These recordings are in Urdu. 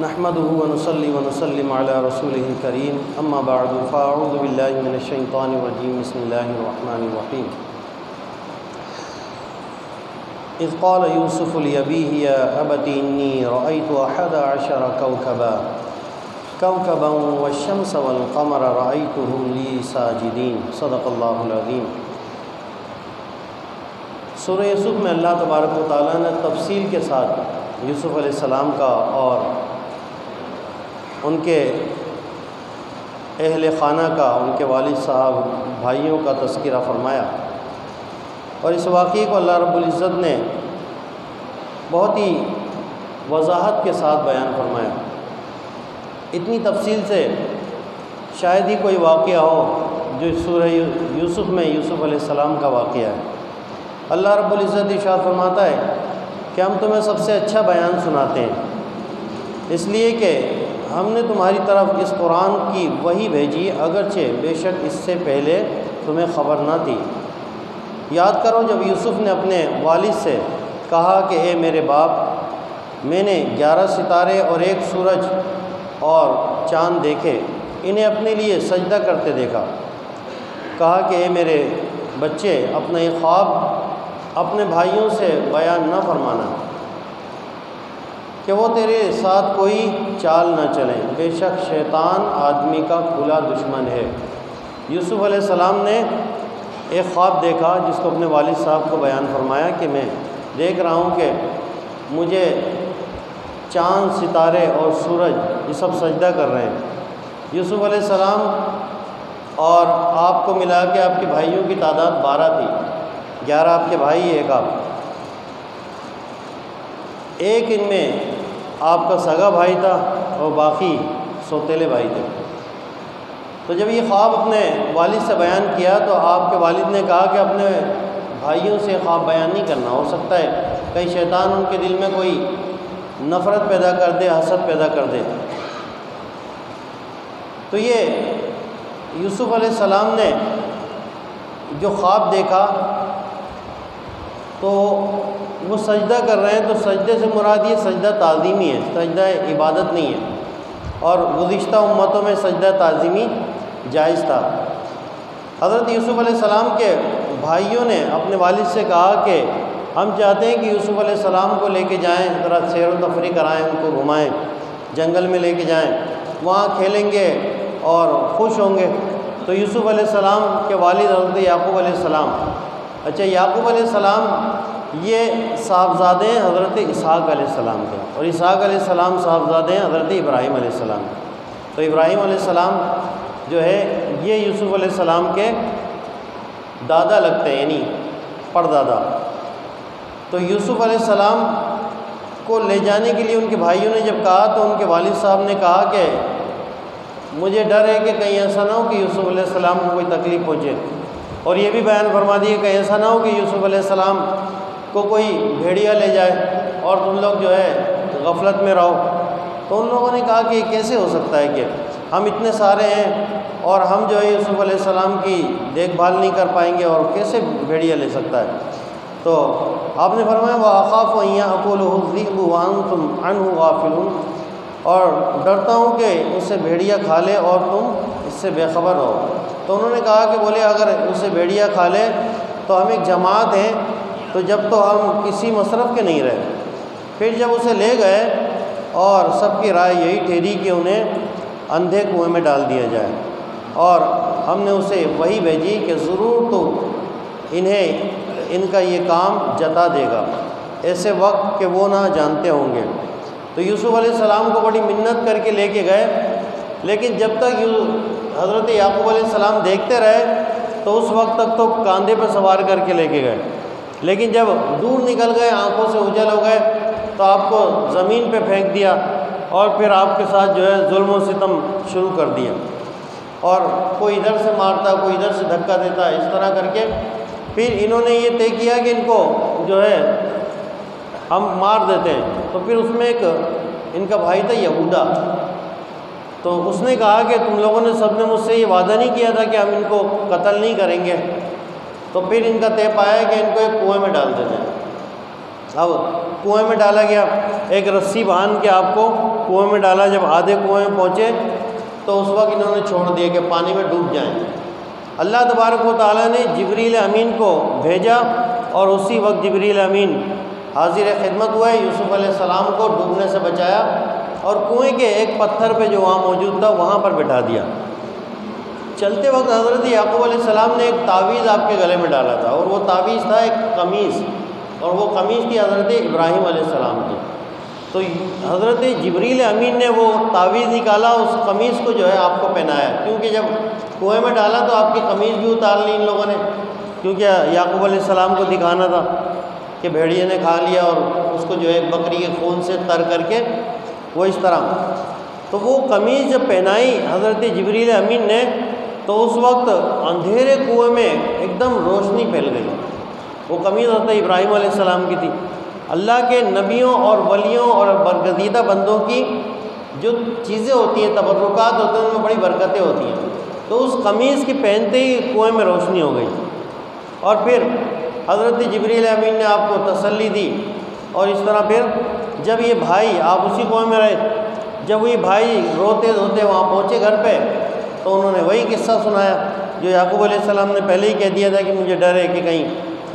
نحمده ونصلي ونسلم على رسوله الكريم اما بعد فاعوذ بالله من الشيطان الرجيم بسم الله الرحمن الرحيم اذ قال يوسف لأبيه يا أبت إني رأيت 11 كوكبا والشمس والقمر رأيتهم لي ساجدين صدق اللہ العظیم۔ سورہ یوسف میں اللہ تبارک و تعالیٰ نے تفصیل کے ساتھ یوسف علیہ السلام کا اور ان کے اہل خانہ کا، ان کے والد صاحب، بھائیوں کا تذکرہ فرمایا، اور اس واقعے کو اللہ رب العزت نے بہت ہی وضاحت کے ساتھ بیان فرمایا۔ اتنی تفصیل سے شاید ہی کوئی واقعہ ہو جو سورہ یوسف میں یوسف علیہ السلام کا واقعہ ہے۔ اللہ رب العزت ارشاد فرماتا ہے کہ ہم تمہیں سب سے اچھا بیان سناتے ہیں، اس لیے کہ ہم نے تمہاری طرف اس قرآن کی وحی بھیجی، اگرچہ بے شک اس سے پہلے تمہیں خبر نہ تھی۔ یاد کرو جب یوسف نے اپنے والد سے کہا کہ اے میرے باپ، میں نے 11 ستارے اور 1 سورج اور چاند دیکھے، انہیں اپنے لیے سجدہ کرتے دیکھا۔ کہا کہ اے میرے بچے، اپنا یہ خواب اپنے بھائیوں سے بیان نہ فرمانا کہ وہ تیرے ساتھ کوئی چال نہ چلیں، بے شک شیطان آدمی کا کھلا دشمن ہے۔ یوسف علیہ السلام نے ایک خواب دیکھا جس کو اپنے والد صاحب کو بیان فرمایا کہ میں دیکھ رہا ہوں کہ مجھے چاند، ستارے اور سورج یہ سب سجدہ کر رہے ہیں۔ یوسف علیہ السلام اور آپ کو ملا کے آپ کے بھائیوں کی تعداد 12 تھی، 11 آپ کے بھائی، ایک آپ۔ ایک ان میں آپ کا سگا بھائی تھا اور باقی سوتیلے بھائی تھے۔ تو جب یہ خواب اپنے والد سے بیان کیا تو آپ کے والد نے کہا کہ اپنے بھائیوں سے خواب بیان نہیں کرنا، ہو سکتا ہے کہیں شیطان ان کے دل میں کوئی نفرت پیدا کر دے، حسد پیدا کر دے۔ تو یہ یوسف علیہ السلام نے جو خواب دیکھا تو وہ سجدہ کر رہے ہیں، تو سجدے سے مراد یہ سجدہ تعظیمی ہے، سجدہ عبادت نہیں ہے، اور گزشتہ امتوں میں سجدہ تعظیمی جائز تھا۔ حضرت یوسف علیہ السلام کے بھائیوں نے اپنے والد سے کہا کہ ہم چاہتے ہیں کہ یوسف علیہ السلام کو لے کے جائیں، ذرا سیر و تفریح کرائیں، ان کو گھمائیں، جنگل میں لے کے جائیں، وہاں کھیلیں گے اور خوش ہوں گے۔ تو یوسف علیہ السلام کے والد حضرت یعقوب علیہ السلام، اچھا یعقوب علیہ السلام یہ صاحبزادے ہیں حضرت اسحاق علیہ السلام کے، اور اسحاق علیہ السلام صاحبزادے ہیں حضرت ابراہیم علیہ السلام کے۔ تو ابراہیم علیہ السلام جو ہے یہ یوسف علیہ السلام کے دادا لگتے ہیں، یعنی پردادا۔ تو یوسف علیہ السلام کو لے جانے کے لیے ان کے بھائیوں نے جب کہا تو ان کے والد صاحب نے کہا کہ مجھے ڈر ہے کہ کہیں ایسا نہ ہو کہ یوسف علیہ السلام کو کوئی تکلیف پہنچے، اور یہ بھی بیان فرما دیے کہ ایسا نہ ہو کہ یوسف علیہ السلام کو کوئی بھیڑیا لے جائے اور تم لوگ جو ہے غفلت میں رہو۔ تو ان لوگوں نے کہا کہ یہ کیسے ہو سکتا ہے کہ ہم اتنے سارے ہیں اور ہم جو ہے یوسف علیہ السلام کی دیکھ بھال نہیں کر پائیں گے، اور کیسے بھیڑیا لے سکتا ہے؟ تو آپ نے فرمایا وَأَخَافُ أَن يَأْكُلَهُ الذِّئْبُ وَأَنْتُمْ عَنْهُ غَافِلُونَ، اور ڈرتا ہوں کہ اسے بھیڑیا کھا لے اور تم اس سے بے خبر ہو۔ تو انہوں نے کہا کہ بولے اگر اسے بھیڑیا کھا لے تو ہم ایک جماعت ہیں، تو جب تو ہم کسی مصرف کے نہیں رہے۔ پھر جب اسے لے گئے اور سب کی رائے یہی ٹھہری کہ انہیں اندھے کنویں میں ڈال دیا جائے، اور ہم نے اسے وہی بھیجی کہ ضرور تو انہیں ان کا یہ کام جتا دے گا ایسے وقت کہ وہ نہ جانتے ہوں گے۔ تو یوسف علیہ السلام کو بڑی منت کر کے لے کے گئے، لیکن جب تک حضرت یعقوب علیہ السلام دیکھتے رہے تو اس وقت تک تو کاندھے پر سوار کر کے لے کے گئے، لیکن جب دور نکل گئے، آنکھوں سے اوجھل ہو گئے، تو آپ کو زمین پہ پھینک دیا اور پھر آپ کے ساتھ جو ہے ظلم و ستم شروع کر دیا، اور کوئی ادھر سے مارتا، کوئی ادھر سے دھکا دیتا، اس طرح کر کے پھر انہوں نے یہ طے کیا کہ ان کو جو ہے ہم مار دیتے ہیں۔ تو پھر اس میں ایک ان کا بھائی تھا یہودا، تو اس نے کہا کہ تم لوگوں نے سب نے مجھ سے یہ وعدہ نہیں کیا تھا کہ ہم ان کو قتل نہیں کریں گے؟ تو پھر ان کا طے پایا کہ ان کو ایک کنویں میں ڈال دیتے ہیں۔ اب کنویں میں ڈالا گیا، ایک رسی باندھ کے آپ کو کنویں میں ڈالا، جب آدھے کنویں میں پہنچے تو اس وقت انہوں نے چھوڑ دیا کہ پانی میں ڈوب جائیں۔ اللہ تبارک و تعالیٰ نے جبریل امین کو بھیجا اور اسی وقت جبریل امین حاضر خدمت ہوئے، یوسف علیہ السلام کو ڈوبنے سے بچایا اور کنویں کے ایک پتھر پہ جو وہاں موجود تھا وہاں پر بٹھا دیا۔ چلتے وقت حضرت یعقوب علیہ السلام نے ایک تعویذ آپ کے گلے میں ڈالا تھا، اور وہ تعویذ تھا ایک قمیص، اور وہ قمیص تھی حضرت ابراہیم علیہ السلام کی۔ تو حضرت جبریل امین نے وہ تعویذ نکالا، اس قمیص کو جو ہے آپ کو پہنایا، کیونکہ جب کنویں میں ڈالا تو آپ کی قمیص بھی اتار لی ان لوگوں نے، کیونکہ یعقوب علیہ السلام کو دکھانا تھا کہ بھیڑیے نے کھا لیا، اور اس کو جو ہے بکری کے خون سے تر کر کے وہ اس طرح۔ تو وہ قمیص جب پہنائی حضرت جبریل امین نے تو اس وقت اندھیرے کنویں میں ایک دم روشنی پھیل گئی۔ وہ قمیص حضرت ابراہیم علیہ السلام کی تھی۔ اللہ کے نبیوں اور ولیوں اور برگزیدہ بندوں کی جو چیزیں ہوتی ہیں، تبرکات ہوتے ہیں، ان میں بڑی برکتیں ہوتی ہیں۔ تو اس قمیص کی پہنتے ہی کنویں میں روشنی ہو گئی، اور پھر حضرت جبریل امین نے آپ کو تسلی دی، اور اس طرح پھر جب یہ بھائی، آپ اسی کنویں میں رہے، جب یہ بھائی روتے دھوتے وہاں پہنچے گھر پہ تو انہوں نے وہی قصہ سنایا جو یعقوب علیہ السلام نے پہلے ہی کہہ دیا تھا کہ مجھے ڈر ہے کہ کہیں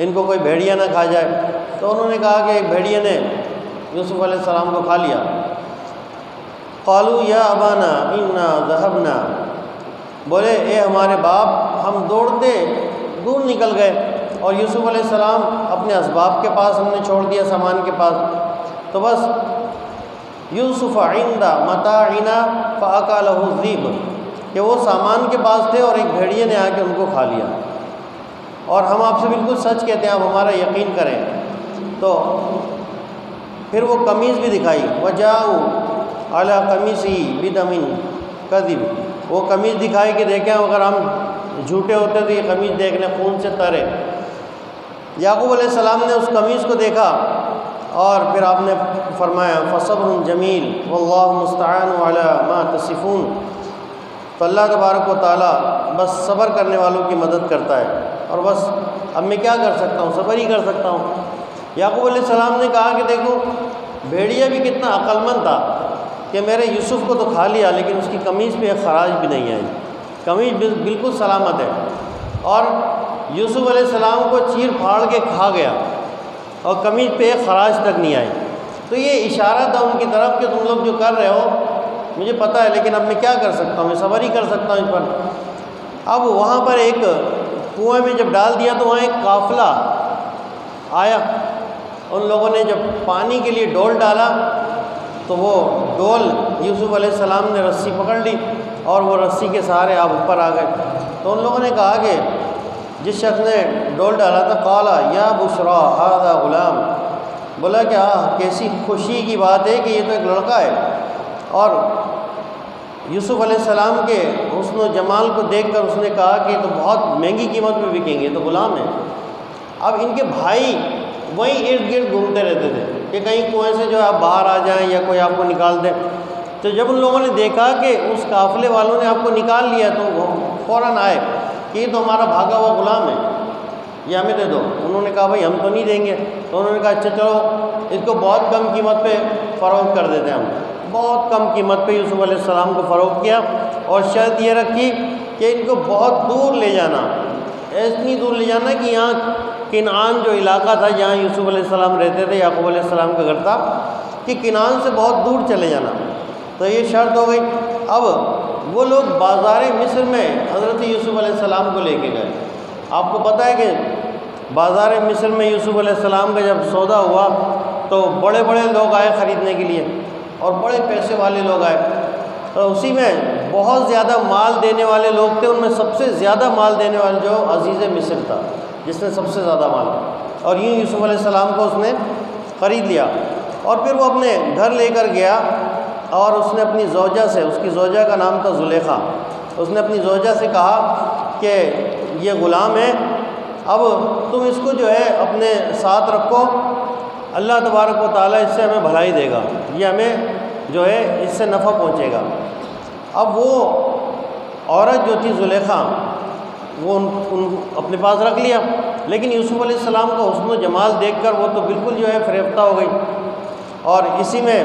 ان کو کوئی بھیڑیا نہ کھا جائے۔ تو انہوں نے کہا کہ ایک بھیڑیے نے یوسف علیہ السلام کو کھا لیا۔ قالوا یا ابانا انا ذهبنا، بولے اے ہمارے باپ، ہم دوڑتے دور نکل گئے، اور یوسف علیہ السلام اپنے اسباب کے پاس ہم نے چھوڑ دیا، سامان کے پاس۔ تو بس یوسف عند متاعنا فاکلہ الذئب، کہ وہ سامان کے پاس تھے اور ایک بھیڑیے نے آ کے ان کو کھا لیا۔ اور ہم آپ سے بالکل سچ کہتے ہیں، آپ ہمارا یقین کریں۔ تو پھر وہ قمیص بھی دکھائی، وجاءوا علی قمیصہ بدم کذب، وہ قمیص دکھائی کہ دیکھیں اگر ہم جھوٹے ہوتے تو یہ قمیص دیکھ لیں خون سے ترے۔ یعقوب علیہ السلام نے اس قمیص کو دیکھا اور پھر آپ نے فرمایا فصبر جمیل واللہ المستعان علی ما تصفون، تو اللہ تبارک و تعالیٰ بس صبر کرنے والوں کی مدد کرتا ہے، اور بس اب میں کیا کر سکتا ہوں، صبر ہی کر سکتا ہوں۔ یعقوب علیہ السلام نے کہا کہ دیکھو بھیڑیا بھی کتنا عقل مند تھا کہ میرے یوسف کو تو کھا لیا لیکن اس کی قمیص پہ ایک خراش بھی نہیں آئی، قمیص بالکل سلامت ہے، اور یوسف علیہ السلام کو چیر پھاڑ کے کھا گیا اور قمیص پہ ایک خراش تک نہیں آئی۔ تو یہ اشارہ تھا ان کی طرف کہ تم لوگ جو کر رہے ہو مجھے پتہ ہے، لیکن اب میں کیا کر سکتا ہوں، میں صبر ہی کر سکتا ہوں اس پر۔ اب وہاں پر ایک کنویں میں جب ڈال دیا تو وہاں ایک قافلہ آیا، ان لوگوں نے جب پانی کے لیے ڈول ڈالا تو وہ ڈول یوسف علیہ السلام نے رسی پکڑ لی اور وہ رسی کے سہارے آپ اوپر آ گئے۔ تو ان لوگوں نے کہا کہ جس شخص نے ڈول ڈالا تھا، قال یا بشرا ھذا غلام، بولا کہ کیسی خوشی کی بات ہے کہ یہ تو ایک لڑکا ہے، اور یوسف علیہ السلام کے حسن و جمال کو دیکھ کر اس نے کہا کہ یہ تو بہت مہنگی قیمت پہ بکیں گے، یہ تو غلام ہے۔ اب ان کے بھائی وہیں ارد گرد گھومتے رہتے تھے کہ کہیں کنویں سے جو ہے آپ باہر آ جائیں یا کوئی آپ کو نکال دے۔ تو جب ان لوگوں نے دیکھا کہ اس قافلے والوں نے آپ کو نکال لیا تو وہ فوراً آئے کہ یہ تو ہمارا بھاگا ہوا غلام ہے، یہ ہمیں دے دو۔ انہوں نے کہا بھائی ہم تو نہیں دیں گے۔ تو انہوں نے کہا اچھا چلو اس کو بہت کم قیمت پہ فروخت کر دیتے ہیں ہم۔ بہت کم قیمت پہ یوسف علیہ السلام کو فروخت کیا، اور شرط یہ رکھی کہ ان کو بہت دور لے جانا، اتنی دور لے جانا کہ یہاں کنعان جو علاقہ تھا جہاں یوسف علیہ السلام رہتے تھے، یعقوب علیہ السلام کا گھر تھا، کہ کنعان سے بہت دور چلے جانا۔ تو یہ شرط ہو گئی۔ اب وہ لوگ بازار مصر میں حضرت یوسف علیہ السلام کو لے کے گئے۔ آپ کو پتہ ہے کہ بازار مصر میں یوسف علیہ السلام کا جب سودا ہوا تو بڑے بڑے لوگ آئے خریدنے کے لیے، اور بڑے پیسے والے لوگ آئے، تو اسی میں بہت زیادہ مال دینے والے لوگ تھے۔ ان میں سب سے زیادہ مال دینے والے جو عزیز مصر تھا، جس نے سب سے زیادہ مال، اور یوں یوسف علیہ السلام کو اس نے خرید لیا۔ اور پھر وہ اپنے گھر لے کر گیا، اور اس نے اپنی زوجہ سے، اس کی زوجہ کا نام تھا زلیخا، اس نے اپنی زوجہ سے کہا کہ یہ غلام ہے، اب تم اس کو جو ہے اپنے ساتھ رکھو، اللہ تبارک و تعالیٰ اس سے ہمیں بھلائی دے گا، یہ ہمیں جو ہے اس سے نفع پہنچے گا۔ اب وہ عورت جو تھی زلیخا، وہ ان اپنے پاس رکھ لیا، لیکن یوسف علیہ السلام کا حسن و جمال دیکھ کر وہ تو بالکل جو ہے فریفتہ ہو گئی۔ اور اسی میں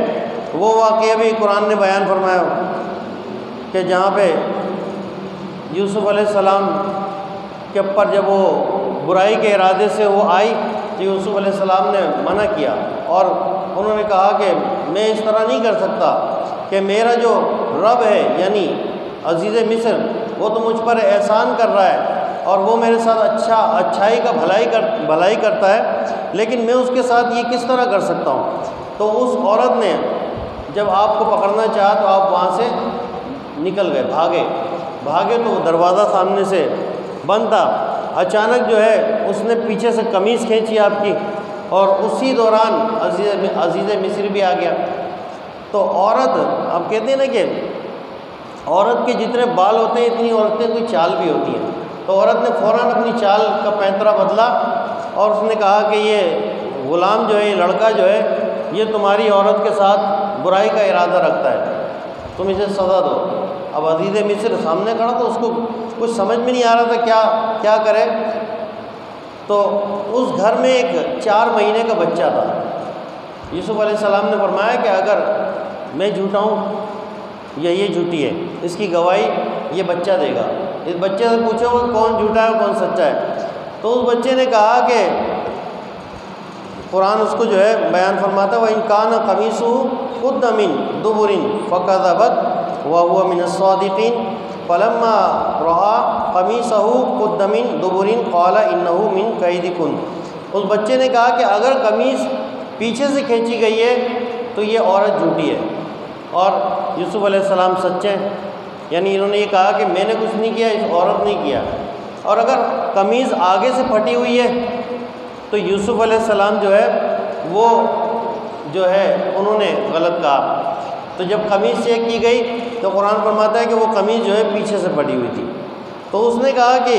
وہ واقعہ بھی قرآن نے بیان فرمایا کہ جہاں پہ یوسف علیہ السلام کے اوپر جب وہ برائی کے ارادے سے وہ آئی تو یوسف علیہ السلام نے منع کیا، اور انہوں نے کہا کہ میں اس طرح نہیں کر سکتا کہ میرا جو رب ہے یعنی عزیز مصر وہ تو مجھ پر احسان کر رہا ہے اور وہ میرے ساتھ اچھائی کا بھلائی کرتا ہے، لیکن میں اس کے ساتھ یہ کس طرح کر سکتا ہوں۔ تو اس عورت نے جب آپ کو پکڑنا چاہا تو آپ وہاں سے نکل گئے، بھاگے تو وہ دروازہ سامنے سے بند تھا۔ اچانک جو ہے اس نے پیچھے سے قمیص کھینچی آپ کی، اور اسی دوران عزیز مصر بھی آ گیا۔ تو عورت، آپ کہتے ہیں نا کہ عورت کے جتنے بال ہوتے ہیں اتنی عورتیں کوئی چال بھی ہوتی ہیں، تو عورت نے فوراً اپنی چال کا پینترا بدلا اور اس نے کہا کہ یہ غلام جو ہے، یہ لڑکا جو ہے، یہ تمہاری عورت کے ساتھ برائی کا ارادہ رکھتا ہے، تم اسے سزا دو۔ اب عزیز مصر سامنے کھڑا تو اس کو کچھ سمجھ میں نہیں آ رہا تھا کیا کرے۔ تو اس گھر میں ایک 4 مہینے کا بچہ تھا۔ یوسف علیہ السلام نے فرمایا کہ اگر میں جھوٹا ہوں یا یہ جھوٹی ہے، اس کی گواہی یہ بچہ دے گا۔ اس بچے سے پوچھو وہ کون جھوٹا ہے کون سچا ہے۔ تو اس بچے نے کہا کہ قرآن اس کو جو ہے بیان فرماتا ہے وَإِنْ كَانَ قَمِيصُهُ قُدَّ مِن دُبُرٍ فَكَذَبَتْ وَهُوَ مِنَ الصَّادِقِينَ فَلَمَّا رَأَىٰ قَمِيصَهُ قُدَّ مِن دُبُرٍ قَالَ إِنَّهُ مِن كَيْدِكُنَّ۔ اس بچے نے کہا کہ اگر قمیص پیچھے سے کھینچی گئی ہے تو یہ عورت جھوٹی ہے اور یوسف علیہ السلام سچے ہیں، یعنی انہوں نے یہ کہا کہ میں نے کچھ نہیں کیا، اس عورت نے کیا۔ اور اگر قمیض آگے سے پھٹی ہوئی ہے تو یوسف علیہ السلام جو ہے وہ جو ہے انہوں نے غلط کہا۔ تو جب قمیض چیک کی گئی تو قرآن فرماتا ہے کہ وہ قمیض جو ہے پیچھے سے پھٹی ہوئی تھی۔ تو اس نے کہا کہ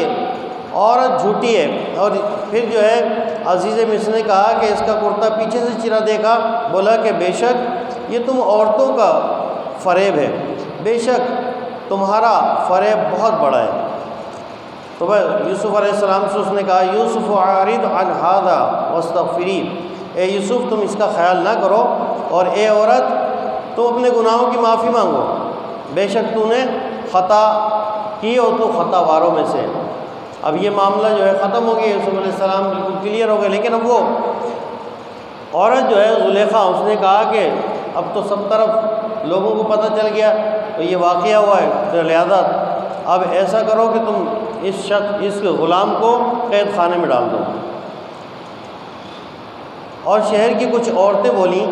عورت جھوٹی ہے، اور پھر جو ہے عزیز مصر نے کہا کہ اس کا کرتا پیچھے سے چرا دیکھا، بولا کہ بے شک یہ تم عورتوں کا فریب ہے، بے شک تمہارا فریب بہت بڑا ہے۔ تو بھائی یوسف علیہ السلام سے اس نے کہا یوسف اعرض عن ھذا واستغفری، اے یوسف تم اس کا خیال نہ کرو، اور اے عورت تم اپنے گناہوں کی معافی مانگو، بے شک تو نے خطا کی ہو تو خطا واروں میں سے۔ اب یہ معاملہ جو ہے ختم ہو گیا، یوسف علیہ السلام بالکل کلیئر ہو گئے۔ لیکن اب وہ عورت جو ہے زلیخا، اس نے کہا کہ اب تو سب طرف لوگوں کو پتہ چل گیا، تو یہ واقعہ ہوا ہے، تو لہذا اب ایسا کرو کہ تم اس غلام کو قید خانے میں ڈال دو۔ اور شہر کی کچھ عورتیں بولیں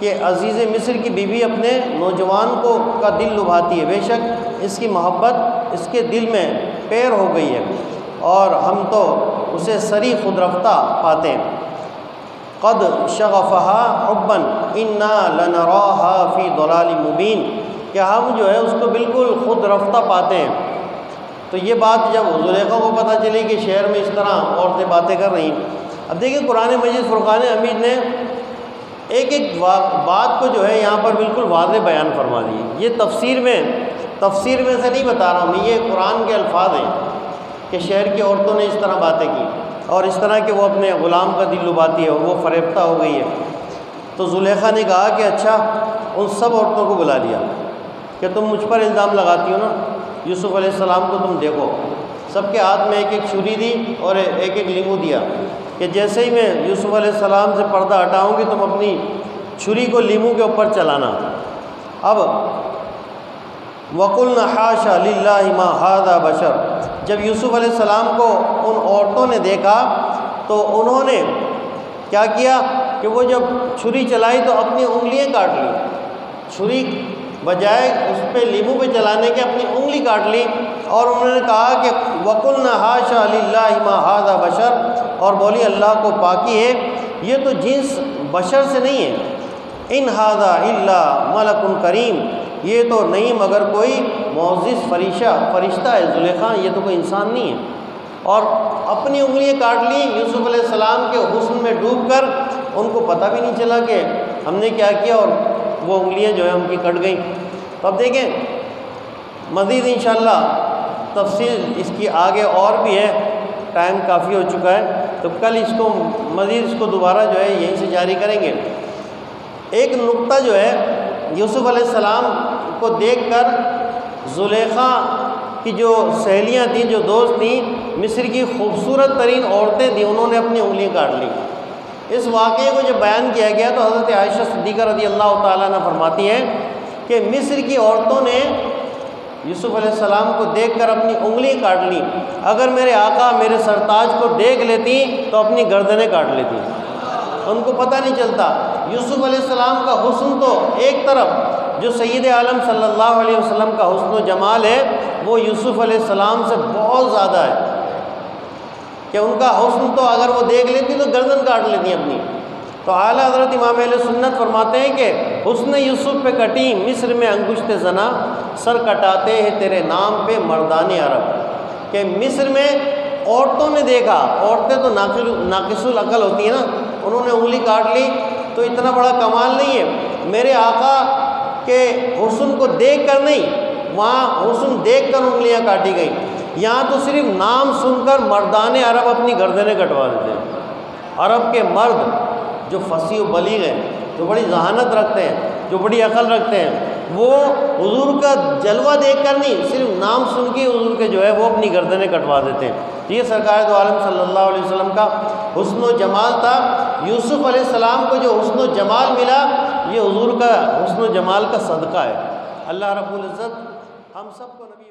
کہ عزیز مصر کی بیوی اپنے نوجوان کا دل لبھاتی ہے، بے شک اس کی محبت اس کے دل میں پیر ہو گئی ہے اور ہم تو اسے سری خود رفتہ پاتے ہیں۔ قد شغفها حبا انا لنراها فی ضلال مبین، کہ ہم جو ہے اس کو بالکل خود رفتہ پاتے ہیں۔ تو یہ بات جب زلیخا کو پتہ چلی کہ شہر میں اس طرح عورتیں باتیں کر رہی ہیں، اب دیکھیں قرآن مجید فرقان حمید نے ایک بات کو جو ہے یہاں پر بالکل واضح بیان فرما دی ہے۔ یہ تفسیر میں سے نہیں بتا رہا ہوں میں، یہ قرآن کے الفاظ ہیں کہ شہر کی عورتوں نے اس طرح باتیں کی اور اس طرح کہ وہ اپنے غلام کا دل لبھاتی ہے اور وہ فریفتہ ہو گئی ہے۔ تو زلیخا نے کہا کہ اچھا ان سب عورتوں کو بلا لیا کہ تم مجھ پر الزام لگاتی ہو نا، یوسف علیہ السلام کو تم دیکھو، سب کے ہاتھ میں ایک ایک چھری دی اور ایک ایک لیمو دیا کہ جیسے ہی میں یوسف علیہ السلام سے پردہ ہٹاؤں گی تم اپنی چھری کو لیمو کے اوپر چلانا۔ اب وَقُلْنَا حَاشَ لِلَّهِ مَا هَذَا بَشَرٌ، جب یوسف علیہ السلام کو ان عورتوں نے دیکھا تو انہوں نے کیا کیا کہ وہ جب چھری چلائی تو اپنی انگلیاں کاٹ لی، چھری بجائے اس پہ لیمو پہ چلانے کے اپنی انگلی کاٹ لی، اور انہوں نے کہا کہ وَقُلْنَا حَاشَ لِلَّهِ مَا هَذَا بَشَرٌ، اور بولی اللہ کو پاکی ہے، یہ تو جنس بشر سے نہیں ہے، اِنْ هَذَا إِلَّا مَلَكٌ کریم، یہ تو نہیں مگر کوئی معزز فرشتہ ہے زلیخا، یہ تو کوئی انسان نہیں ہے۔ اور اپنی انگلیاں کاٹ لی یوسف علیہ السلام کے حسن میں ڈوب کر، ان کو پتہ بھی نہیں چلا کہ ہم نے کیا کیا، اور وہ انگلیاں جو ہے ان کی کٹ گئیں۔ تو اب دیکھیں مزید انشاءاللہ تفصیل اس کی آگے اور بھی ہے، ٹائم کافی ہو چکا ہے، تو کل اس کو مزید اس کو دوبارہ جو ہے یہیں سے جاری کریں گے۔ ایک نقطہ جو ہے، یوسف علیہ السلام کو دیکھ کر زلیخا کی جو سہیلیاں تھیں، جو دوست تھیں، مصر کی خوبصورت ترین عورتیں تھیں، انہوں نے اپنی انگلیاں کاٹ لی۔ اس واقعے کو جب بیان کیا گیا تو حضرت عائشہ صدیقہ رضی اللہ تعالیٰ عنہ فرماتی ہیں کہ مصر کی عورتوں نے یوسف علیہ السلام کو دیکھ کر اپنی انگلیاں کاٹ لی، اگر میرے آقا میرے سرتاج کو دیکھ لیتی تو اپنی گردنیں کاٹ لیتی، ان کو پتہ نہیں چلتا۔ یوسف علیہ السلام کا حسن تو ایک طرف، جو سید عالم صلی اللہ علیہ وسلم کا حسن و جمال ہے وہ یوسف علیہ السلام سے بہت زیادہ ہے، کہ ان کا حسن تو اگر وہ دیکھ لیتی تو گردن کاٹ لیتی اپنی۔ تو اعلیٰ حضرت امام اہل سنت فرماتے ہیں کہ حسن یوسف پہ کٹی مصر میں انگشت زنا، سر کٹاتے ہیں تیرے نام پہ مردان عرب، کہ مصر میں عورتوں نے دیکھا، عورتیں تو ناقص العقل ہوتی ہیں نا، انہوں نے انگلی کاٹ لی تو اتنا بڑا کمال نہیں ہے، میرے آقا کے حسن کو دیکھ کر نہیں، وہاں حسن دیکھ کر انگلیاں کاٹی گئی، یہاں تو صرف نام سن کر مردان عرب اپنی گردنیں کٹوا دیتے ہیں۔ عرب کے مرد جو فصیح و بلیغ ہیں، جو بڑی ذہانت رکھتے ہیں، جو بڑی عقل رکھتے ہیں، وہ حضور کا جلوہ دیکھ کر نہیں، صرف نام سن کے حضور کے جو ہے وہ اپنی گردنیں کٹوا دیتے ہیں۔ یہ سرکار دو عالم صلی اللہ علیہ وسلم کا حسن و جمال تھا۔ یوسف علیہ السلام کو جو حسن و جمال ملا، یہ حضور کا حسن و جمال کا صدقہ ہے۔ اللہ رب العزت ہم سب کو نبی